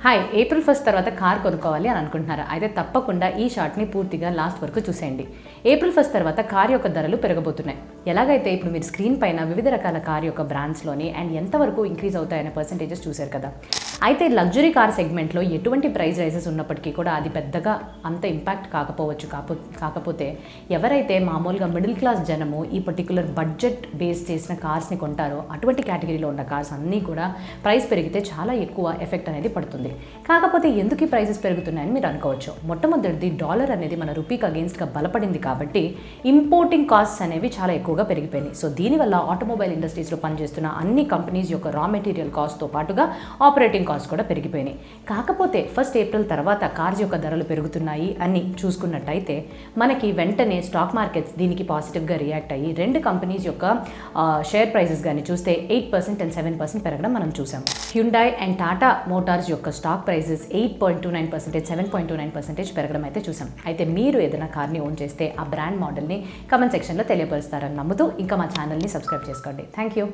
Hi April 1 తర్వాత car కొనుక్కోవాలి అని అనుకుంటున్నారా? అయితే తప్పకుండా ఈ షార్ట్ని పూర్తిగా లాస్ట్ వరకు చూసేయండి. ఏప్రిల్ 1 తర్వాత కార్ యొక్క ధరలు పెరగబోతున్నాయి. ఎలాగైతే ఇప్పుడు మీరు స్క్రీన్ పైన వివిధ రకాల కార్ యొక్క బ్రాండ్స్లోని అండ్ ఎంతవరకు ఇంక్రీజ్ అవుతాయనే పర్సెంటేజెస్ చూశారు కదా. అయితే లగ్జరీ కార్ సెగ్మెంట్లో ఎటువంటి ప్రైస్ రైజెస్ ఉన్నప్పటికీ కూడా అది పెద్దగా అంత ఇంపాక్ట్ కాకపోవచ్చు. కాకపోతే ఎవరైతే మామూలుగా మిడిల్ క్లాస్ జనము ఈ పర్టికులర్ బడ్జెట్ బేస్ చేసిన కార్స్ని కొంటారో అటువంటి కేటగిరీలో ఉన్న కార్స్ అన్నీ కూడా ప్రైస్ పెరిగితే చాలా ఎక్కువ ఎఫెక్ట్ అనేది పడుతుంది. కాకపోతే ఎందుకు ఈ ప్రైసెస్ పెరుగుతున్నాయని మీరు అనుకోవచ్చు. మొట్టమొదటిది డాలర్ అనేది మన రూపీకి అగేన్స్ట్గా బలపడింది కాబట్టి ఇంపోర్టింగ్ కాస్ట్స్ అనేవి చాలా ఎక్కువగా పెరిగిపోయినాయి. సో దీనివల్ల ఆటోమొబైల్ ఇండస్ట్రీస్లో పనిచేస్తున్న అన్ని కంపెనీస్ యొక్క రా మెటీరియల్ కాస్ట్తో పాటుగా ఆపరేటింగ్ కాస్ట్ కూడా పెరిగిపోయినాయి. కాకపోతే 1 ఏప్రిల్ తర్వాత కార్స్ యొక్క ధరలు పెరుగుతున్నాయి అని చూసుకున్నట్టయితే మనకి వెంటనే స్టాక్ మార్కెట్స్ దీనికి పాజిటివ్గా రియాక్ట్ అయ్యి రెండు కంపెనీస్ యొక్క షేర్ ప్రైసెస్ కానీ చూస్తే 8% అండ్ 7% పెరగడం మనం చూసాం. హ్యుండాయ్ అండ్ టాటా మోటార్స్ యొక్క స్టాక్ ప్రైసెస్ 8.29%, 7.29% పెరగడం అయితే చూసాం. అయితే మీరు ఏదైనా కార్ని ఓన్ చేస్తే ఆ బ్రాండ్ మోడల్ని కమెంట్ సెక్షన్లో తెలియపరుస్తారని నమ్ముతూ ఇంకా మా ఛానల్ని సబ్స్క్రైబ్ చేసుకోండి. Thank you.